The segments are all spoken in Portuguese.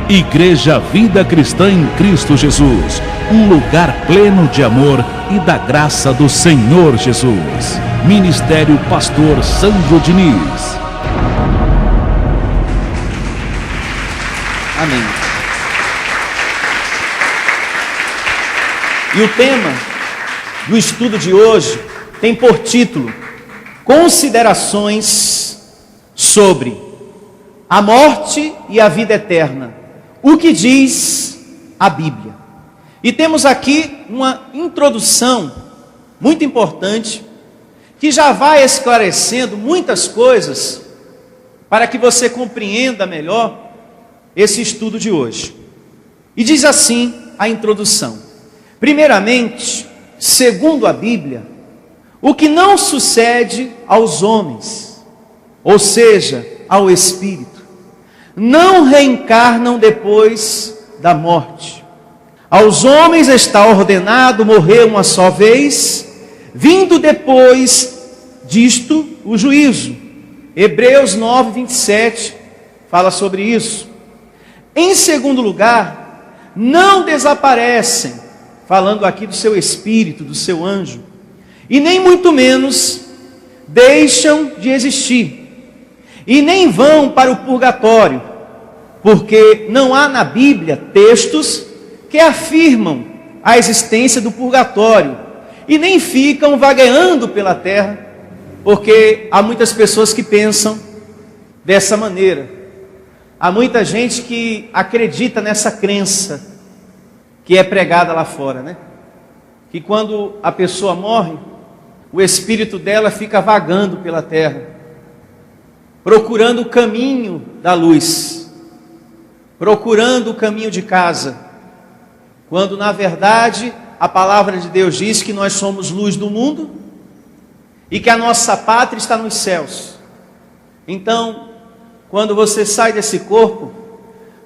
Igreja Vida Cristã em Cristo Jesus, um lugar pleno de amor e da graça do Senhor Jesus. Ministério Pastor Sandro Diniz. Amém. E o tema do estudo de hoje tem por título Considerações sobre a morte e a vida eterna. O que diz a Bíblia? E temos aqui uma introdução muito importante que já vai esclarecendo muitas coisas para que você compreenda melhor esse estudo de hoje. E diz assim a introdução: primeiramente, segundo a Bíblia, o que não sucede aos homens, ou seja, ao espírito, não reencarnam depois da morte. Aos homens está ordenado morrer uma só vez, vindo depois disto o juízo. Hebreus 9, 27 fala sobre isso. Em segundo lugar, não desaparecem, falando aqui do seu espírito, do seu anjo, e nem muito menos deixam de existir, e nem vão para o purgatório, porque não há na Bíblia textos que afirmam a existência do purgatório, e nem ficam vagueando pela terra, porque há muitas pessoas que pensam dessa maneira. Há muita gente que acredita nessa crença que é pregada lá fora, né? Que quando a pessoa morre, o espírito dela fica vagando pela terra, procurando o caminho da luz, procurando o caminho de casa, quando na verdade a palavra de Deus diz que nós somos luz do mundo e que a nossa pátria está nos céus. Então, quando você sai desse corpo,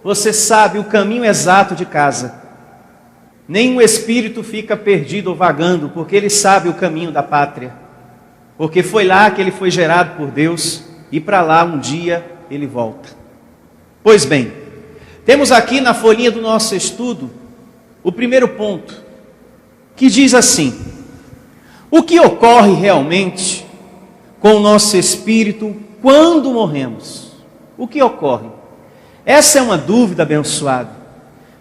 você sabe o caminho exato de casa. Nenhum espírito fica perdido ou vagando, porque ele sabe o caminho da pátria, porque foi lá que ele foi gerado por Deus, e para lá um dia ele volta. Pois bem, temos aqui na folhinha do nosso estudo o primeiro ponto, que diz assim: o que ocorre realmente com o nosso espírito quando morremos? O que ocorre? Essa é uma dúvida, abençoada,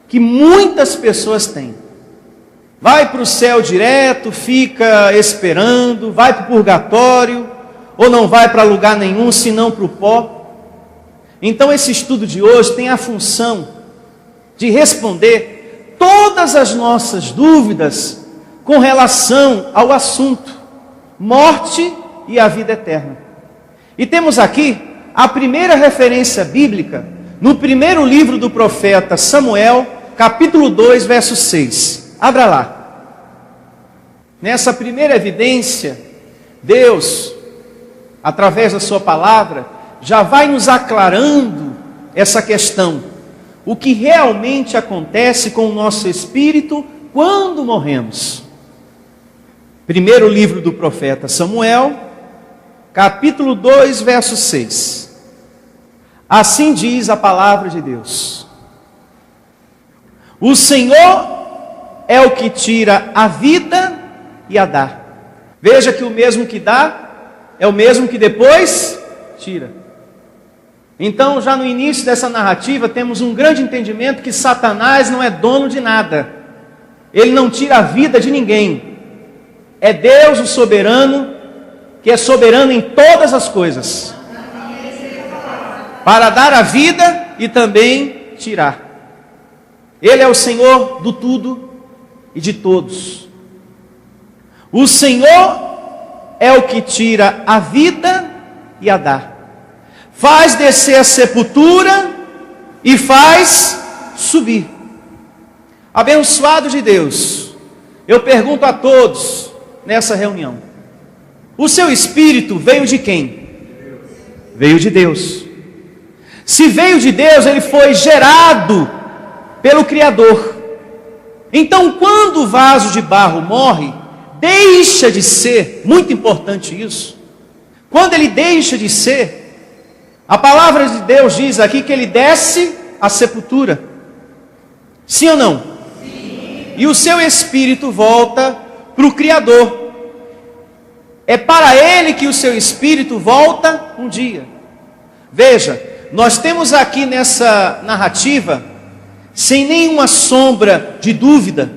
que muitas pessoas têm. Vai para o céu direto, fica esperando, vai para o purgatório, ou não vai para lugar nenhum, senão para o pó. Então esse estudo de hoje tem a função de responder todas as nossas dúvidas com relação ao assunto morte e a vida eterna. E temos aqui a primeira referência bíblica no primeiro livro do profeta Samuel, capítulo 2, verso 6. Abra lá. Nessa primeira evidência, Deus, através da sua palavra, já vai nos aclarando essa questão. O que realmente acontece com o nosso espírito quando morremos. Primeiro livro do profeta Samuel, capítulo 2, verso 6. Assim diz a palavra de Deus: o Senhor é o que tira a vida e a dá. Veja que o mesmo que dá é o mesmo que depois tira. Então, já no início dessa narrativa, temos um grande entendimento que Satanás não é dono de nada. Ele não tira a vida de ninguém. É Deus o soberano, que é soberano em todas as coisas, para dar a vida e também tirar. Ele é o Senhor do tudo e de todos. O Senhor é o que tira a vida e a dá. Faz descer a sepultura e faz subir. Abençoado de Deus, eu pergunto a todos nessa reunião: o seu espírito veio de quem? Veio de Deus. Se veio de Deus, ele foi gerado pelo Criador. Então, quando o vaso de barro morre, deixa de ser, muito importante isso, quando ele deixa de ser, a palavra de Deus diz aqui que ele desce à sepultura. Sim ou não? Sim. E o seu espírito volta para o Criador. É para Ele que o seu espírito volta um dia. Veja, nós temos aqui nessa narrativa, sem nenhuma sombra de dúvida,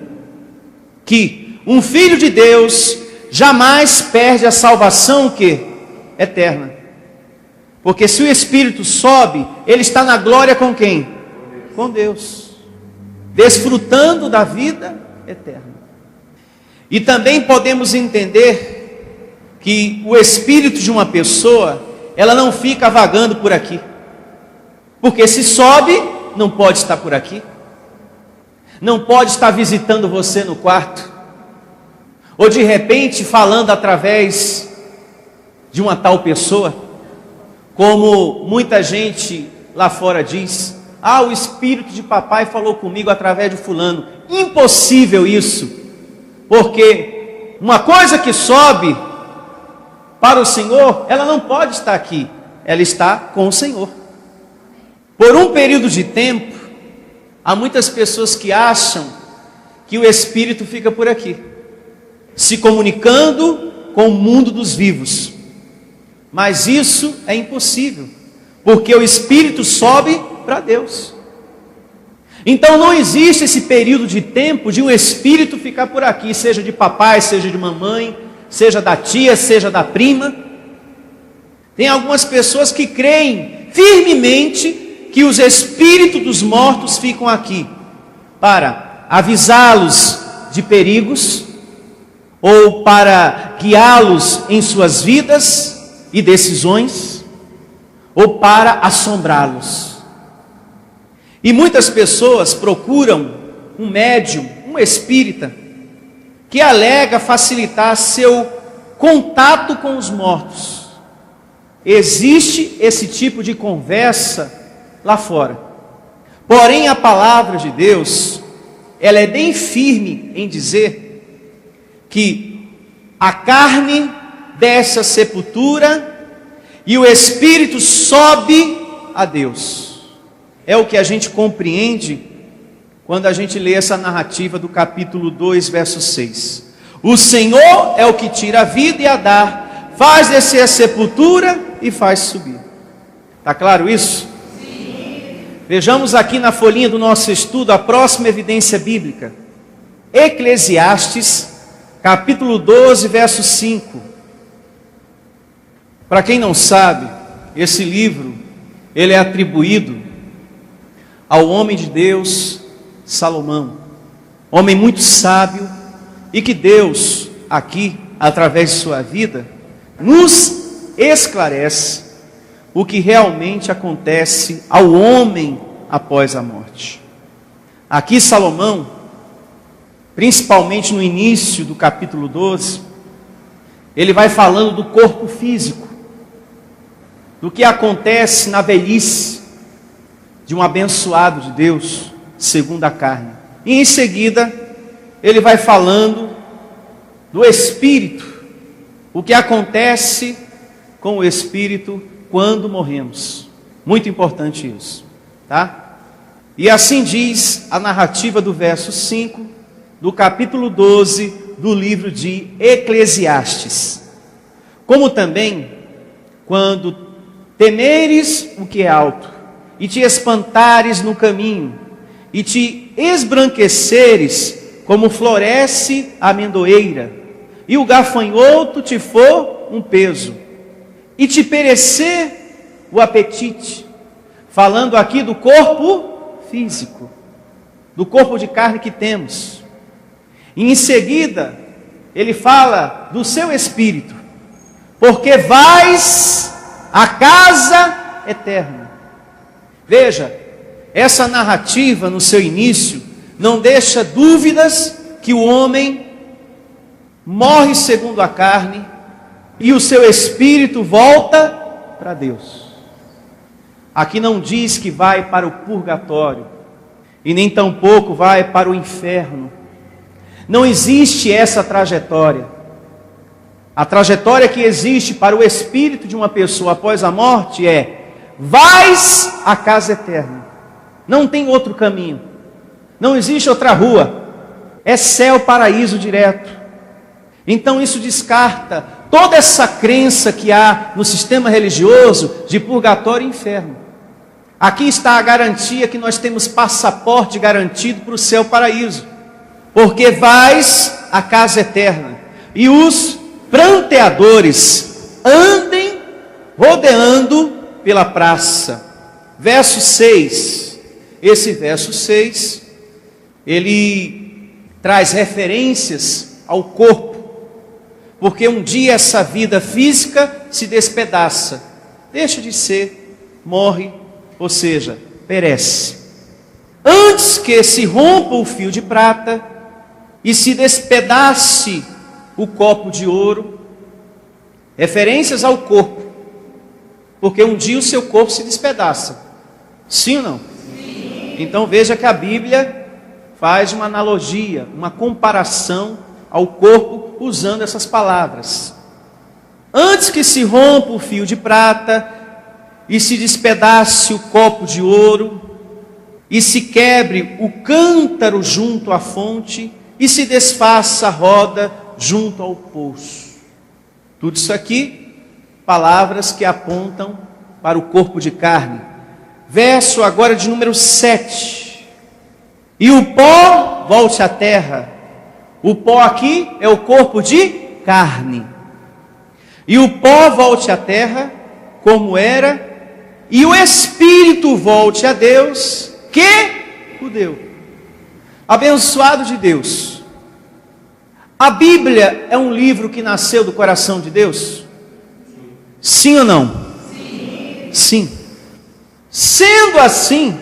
que um filho de Deus jamais perde a salvação que eterna. Porque se o espírito sobe, ele está na glória com quem? Com Deus, desfrutando da vida eterna. E também podemos entender que o espírito de uma pessoa, ela não fica vagando por aqui. Porque se sobe, não pode estar por aqui. Não pode estar visitando você no quarto. Ou de repente falando através de uma tal pessoa. Como muita gente lá fora diz: ah, o espírito de papai falou comigo através de fulano. Impossível isso. Porque uma coisa que sobe para o Senhor, ela não pode estar aqui. Ela está com o Senhor. Por um período de tempo, há muitas pessoas que acham que o Espírito fica por aqui, se comunicando com o mundo dos vivos. Mas isso é impossível, porque o Espírito sobe para Deus. Então não existe esse período de tempo de um Espírito ficar por aqui, seja de papai, seja de mamãe, seja da tia, seja da prima. Tem algumas pessoas que creem firmemente que os espíritos dos mortos ficam aqui para avisá-los de perigos, ou para guiá-los em suas vidas e decisões, ou para assombrá-los. E muitas pessoas procuram um médium, um espírita, que alega facilitar seu contato com os mortos. Existe esse tipo de conversa lá fora. Porém, a palavra de Deus, ela é bem firme em dizer que a carne desce à sepultura e o espírito sobe a Deus. É o que a gente compreende quando a gente lê essa narrativa do capítulo 2, verso 6. O Senhor é o que tira a vida e a dá, faz descer a sepultura e faz subir. Está claro isso? Vejamos aqui na folhinha do nosso estudo a próxima evidência bíblica. Eclesiastes, capítulo 12, verso 5. Para quem não sabe, esse livro, ele é atribuído ao homem de Deus, Salomão. Homem muito sábio, e que Deus, aqui, através de sua vida, nos esclarece o que realmente acontece ao homem após a morte. Aqui Salomão, principalmente no início do capítulo 12, ele vai falando do corpo físico, do que acontece na velhice de um abençoado de Deus, segundo a carne. E em seguida, ele vai falando do espírito, o que acontece com o espírito quando morremos. Muito importante isso, tá? E assim diz a narrativa do verso 5, do capítulo 12, do livro de Eclesiastes. Como também, quando temeres o que é alto, e te espantares no caminho, e te esbranqueceres, como floresce a amendoeira, e o gafanhoto te for um peso, e te perecer o apetite, falando aqui do corpo físico, do corpo de carne que temos. E em seguida, ele fala do seu espírito, porque vais à casa eterna. Veja, essa narrativa no seu início não deixa dúvidas que o homem morre segundo a carne e o seu espírito volta para Deus. Aqui não diz que vai para o purgatório e nem tampouco vai para o inferno. Não existe essa trajetória. A trajetória que existe para o espírito de uma pessoa após a morte é: vais à casa eterna. Não tem outro caminho. Não existe outra rua. É céu, paraíso direto. Então isso descarta toda essa crença que há no sistema religioso de purgatório e inferno. Aqui está a garantia que nós temos passaporte garantido para o céu, paraíso. Porque vais à casa eterna. E os pranteadores andem rodeando pela praça. Verso 6. Esse verso 6, ele traz referências ao corpo. Porque um dia essa vida física se despedaça, deixa de ser, morre, ou seja, perece. Antes que se rompa o fio de prata e se despedace o copo de ouro, referências ao corpo, porque um dia o seu corpo se despedaça. Sim ou não? Sim. Então veja que a Bíblia faz uma analogia, uma comparação ao corpo usando essas palavras. Antes que se rompa o fio de prata e se despedace o copo de ouro e se quebre o cântaro junto à fonte e se desfaça a roda junto ao poço. Tudo isso aqui, palavras que apontam para o corpo de carne. Verso agora de número 7. E o pó volte à terra. O pó aqui é o corpo de carne. E o pó volte à terra como era, e o espírito volte a Deus que o deu. Abençoado de Deus. A Bíblia é um livro que nasceu do coração de Deus? Sim ou não? Sim. Sim. Sendo assim,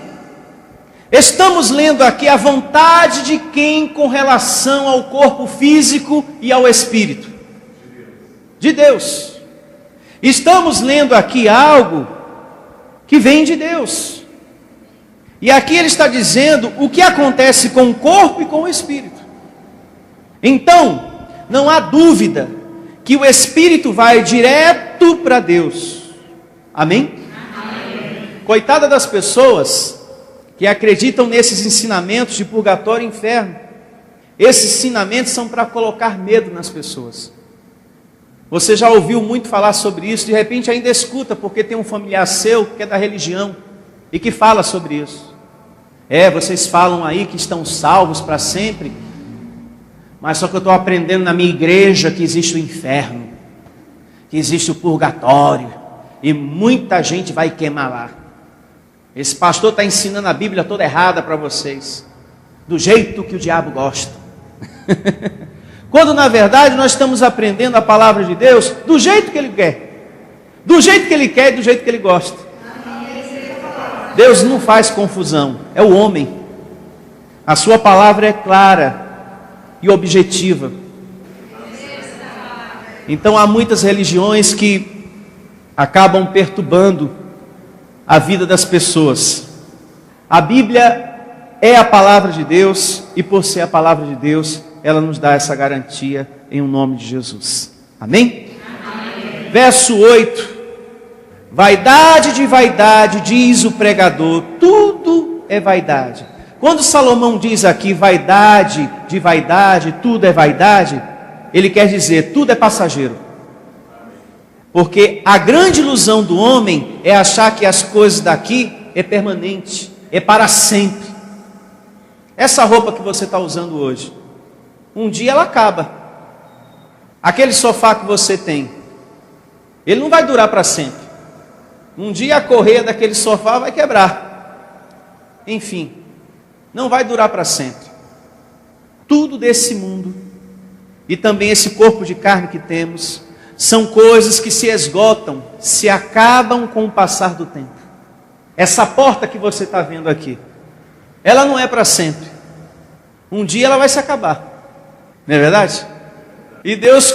estamos lendo aqui a vontade de quem com relação ao corpo físico e ao espírito? De Deus. Estamos lendo aqui algo que vem de Deus. E aqui ele está dizendo o que acontece com o corpo e com o espírito. Então, não há dúvida que o espírito vai direto para Deus. Amém? Amém? Coitada das pessoas que acreditam nesses ensinamentos de purgatório e inferno. Esses ensinamentos são para colocar medo nas pessoas. Você já ouviu muito falar sobre isso, de repente ainda escuta, porque tem um familiar seu que é da religião e que fala sobre isso. Vocês falam aí que estão salvos para sempre, mas só que eu estou aprendendo na minha igreja que existe o inferno, que existe o purgatório, e muita gente vai queimar lá. Esse pastor está ensinando a Bíblia toda errada para vocês, do jeito que o diabo gosta. Quando na verdade nós estamos aprendendo a palavra de Deus do jeito que Ele quer. Do jeito que Ele quer e do jeito que Ele gosta. Deus não faz confusão, é o homem. A sua palavra é clara e objetiva. Então há muitas religiões que acabam perturbando a vida das pessoas. A Bíblia é a palavra de Deus, e por ser a palavra de Deus, ela nos dá essa garantia em nome de Jesus. Amém? Amém. Verso 8. Vaidade de vaidade, diz o pregador, tudo é vaidade. Quando Salomão diz aqui vaidade de vaidade, tudo é vaidade, ele quer dizer tudo é passageiro. Porque a grande ilusão do homem é achar que as coisas daqui é permanente, é para sempre. Essa roupa que você está usando hoje, um dia ela acaba. Aquele sofá que você tem, ele não vai durar para sempre. Um dia a correia daquele sofá vai quebrar. Enfim, não vai durar para sempre. Tudo desse mundo, e também esse corpo de carne que temos, são coisas que se esgotam, se acabam com o passar do tempo. Essa porta que você está vendo aqui, ela não é para sempre. Um dia ela vai se acabar. Não é verdade? E Deus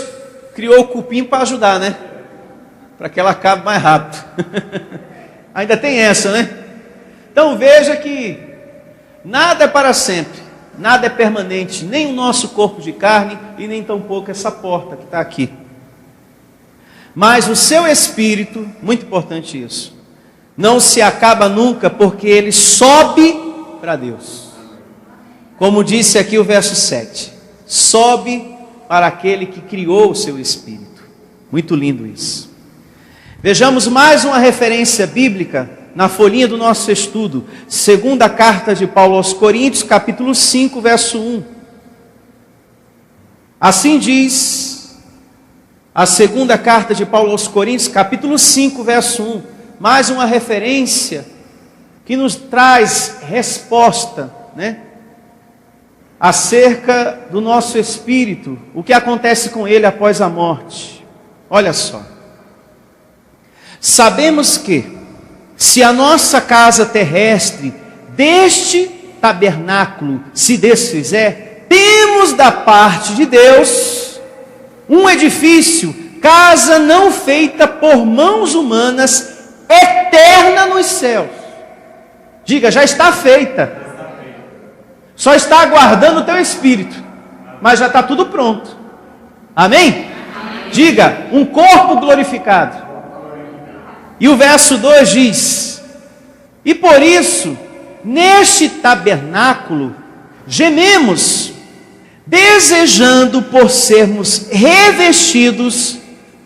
criou o cupim para ajudar, né? Para que ela acabe mais rápido. Ainda tem essa, né? Então veja que nada é para sempre, nada é permanente, nem o nosso corpo de carne e nem tampouco essa porta que está aqui. Mas o seu espírito, muito importante isso, não se acaba nunca, porque ele sobe para Deus. Como disse aqui o verso 7, sobe para aquele que criou o seu espírito. Muito lindo isso. Vejamos mais uma referência bíblica na folhinha do nosso estudo. Segunda carta de Paulo aos Coríntios, capítulo 5, verso 1. Assim diz a segunda carta de Paulo aos Coríntios, capítulo 5, verso 1. Mais uma referência que nos traz resposta, acerca do nosso espírito, o que acontece com ele após a morte. Olha só. Sabemos que, se a nossa casa terrestre deste tabernáculo se desfizer, temos da parte de Deus um edifício, casa não feita por mãos humanas, eterna nos céus. Diga, já está feita. Só está aguardando o teu espírito, mas já está tudo pronto. Amém? Diga, um corpo glorificado. E o verso 2 diz: e por isso, neste tabernáculo, gememos, desejando por sermos revestidos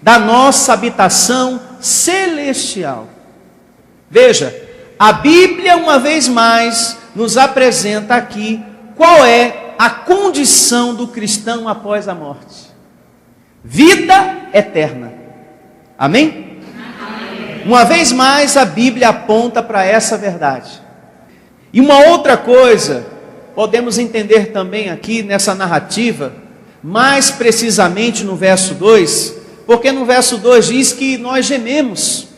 da nossa habitação celestial. Veja, a Bíblia uma vez mais nos apresenta aqui qual é a condição do cristão após a morte: vida eterna. Amém? Uma vez mais a Bíblia aponta para essa verdade. E uma outra coisa podemos entender também aqui nessa narrativa, mais precisamente no verso 2, porque no verso 2 diz que nós gememos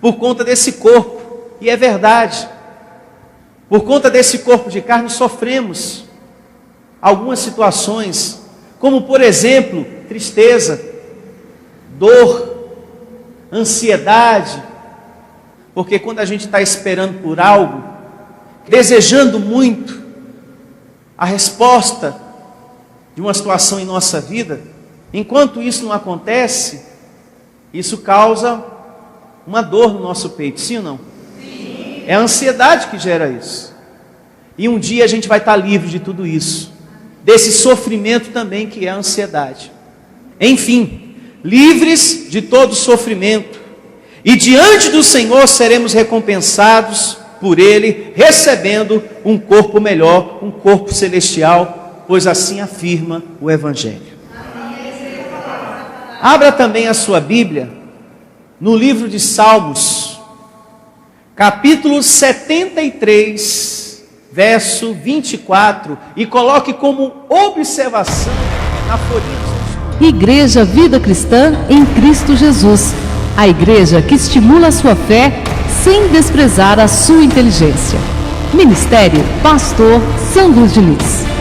por conta desse corpo, e é verdade. Por conta desse corpo de carne sofremos algumas situações, como por exemplo, tristeza, dor, ansiedade, porque quando a gente está esperando por algo, desejando muito a resposta de uma situação em nossa vida, enquanto isso não acontece, isso causa uma dor no nosso peito, sim ou não? Sim. É a ansiedade que gera isso. E um dia a gente vai estar livre de tudo isso, desse sofrimento também que é a ansiedade. Enfim, livres de todo sofrimento, e diante do Senhor seremos recompensados por Ele, recebendo um corpo melhor, um corpo celestial, pois assim afirma o Evangelho. Abra também a sua Bíblia no livro de Salmos, capítulo 73, verso 24, e coloque como observação na folhinha. Igreja Vida Cristã em Cristo Jesus, a igreja que estimula a sua fé sem desprezar a sua inteligência. Ministério Pastor Sandro Diniz.